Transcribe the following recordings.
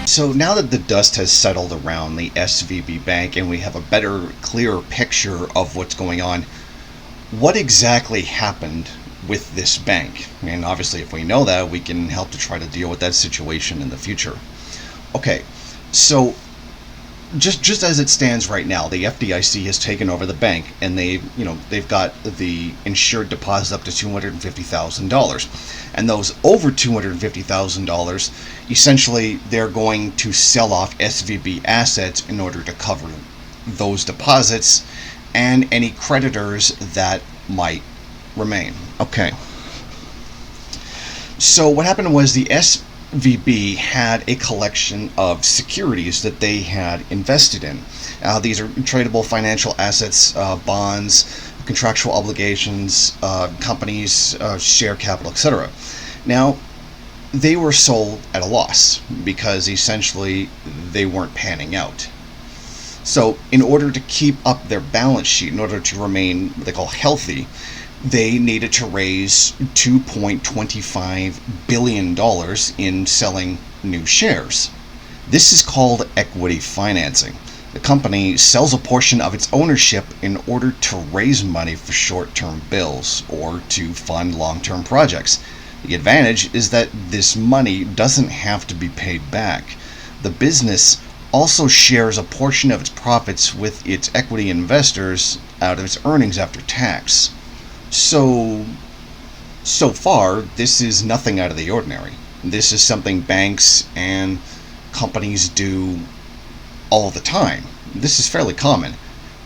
So now that the dust has settled around the SVB bank and we have a better, clearer picture of what's going on, what exactly happened with this bank? And obviously, if we know that, we can help to try to deal with that situation in the future. Okay, so just as it stands right now, the FDIC has taken over the bank, and they've got the insured deposit up to $250,000, and those over $250,000, essentially they're going to sell off SVB assets in order to cover those deposits and any creditors that might remain. Okay. So what happened was the SVB had a collection of securities that they had invested in. These are tradable financial assets, bonds, contractual obligations, companies, share capital, etc. Now, they were sold at a loss because essentially they weren't panning out. So in order to keep up their balance sheet, in order to remain what they call healthy, they needed to raise $2.25 billion in selling new shares. This is called equity financing. The company sells a portion of its ownership in order to raise money for short-term bills or to fund long-term projects. The advantage is that this money doesn't have to be paid back. The business also shares a portion of its profits with its equity investors out of its earnings after tax. So far, this is nothing out of the ordinary. This is something banks and companies do all the time. This is fairly common,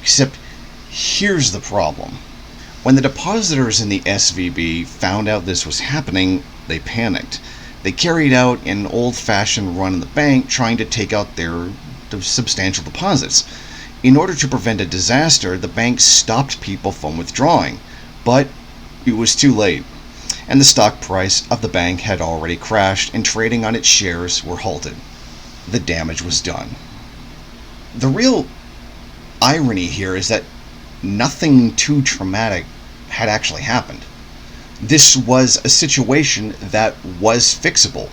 except here's the problem. When the depositors in the SVB found out this was happening, they panicked. They carried out an old-fashioned run in the bank trying to take out their substantial deposits. In order to prevent a disaster, the bank stopped people from withdrawing, but it was too late, and the stock price of the bank had already crashed and trading on its shares were halted. The damage was done. The real irony here is that nothing too traumatic had actually happened. This was a situation that was fixable,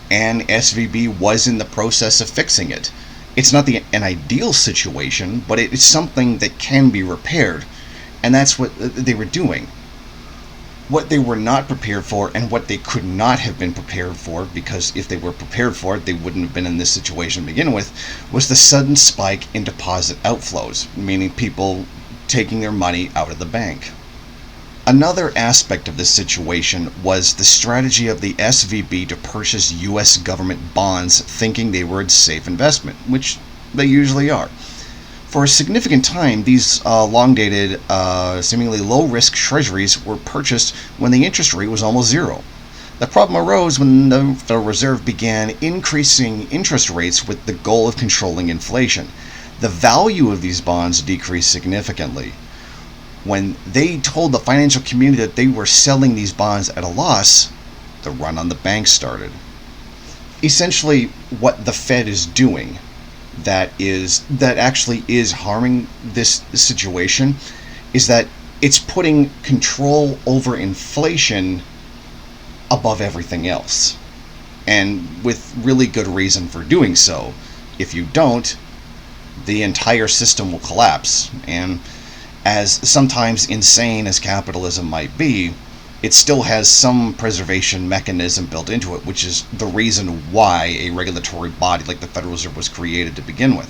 and SVB was in the process of fixing it. It's not an ideal situation, but it's something that can be repaired, and that's what they were doing. What they were not prepared for, and what they could not have been prepared for, because if they were prepared for it, they wouldn't have been in this situation to begin with, was the sudden spike in deposit outflows, meaning people taking their money out of the bank. Another aspect of this situation was the strategy of the SVB to purchase U.S. government bonds thinking they were a safe investment, which they usually are. For a significant time, these long-dated, seemingly low-risk treasuries were purchased when the interest rate was almost zero. The problem arose when the Federal Reserve began increasing interest rates with the goal of controlling inflation. The value of these bonds decreased significantly. When they told the financial community that they were selling these bonds at a loss, the run on the banks started. Essentially, what the Fed is doing that actually is harming this situation is that it's putting control over inflation above everything else, and with really good reason for doing so. If you don't, the entire system will collapse, and as sometimes insane as capitalism might be, it still has some preservation mechanism built into it, which is the reason why a regulatory body like the Federal Reserve was created to begin with.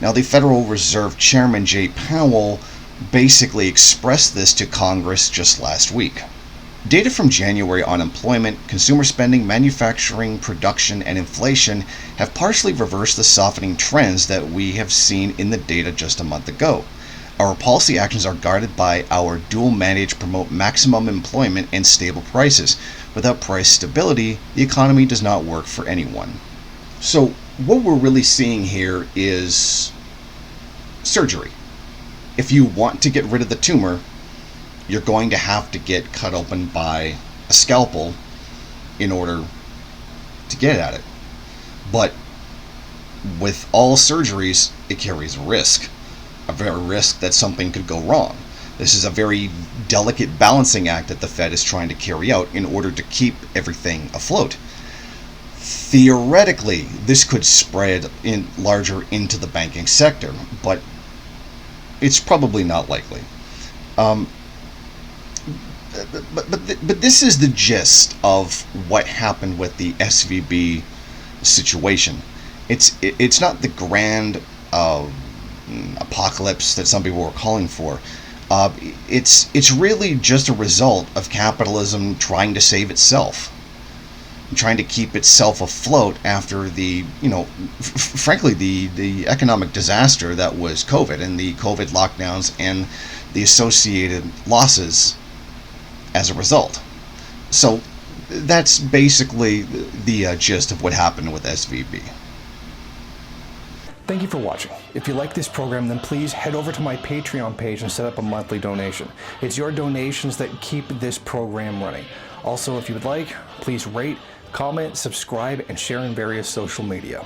Now, the Federal Reserve Chairman Jay Powell basically expressed this to Congress just last week. Data from January on employment, consumer spending, manufacturing, production, and inflation have partially reversed the softening trends that we have seen in the data just a month ago. Our policy actions are guided by our dual mandate to promote maximum employment and stable prices. Without price stability, the economy does not work for anyone. So what we're really seeing here is surgery. If you want to get rid of the tumor, you're going to have to get cut open by a scalpel in order to get at it. But with all surgeries, it carries a risk. A very risk that something could go wrong. This is a very delicate balancing act that the Fed is trying to carry out in order to keep everything afloat. Theoretically, this could spread in larger into the banking sector, but it's probably not likely. Um, but this is the gist of what happened with the SVB situation. It's not the grand apocalypse that some people were calling for. It's really just a result of capitalism trying to save itself, trying to keep itself afloat after the frankly the economic disaster that was COVID and the COVID lockdowns and the associated losses as a result. So that's basically the gist of what happened with SVB. Thank you for watching. If you like this program, then please head over to my Patreon page and set up a monthly donation. It's your donations that keep this program running. Also, if you would like, please rate, comment, subscribe, and share in various social media.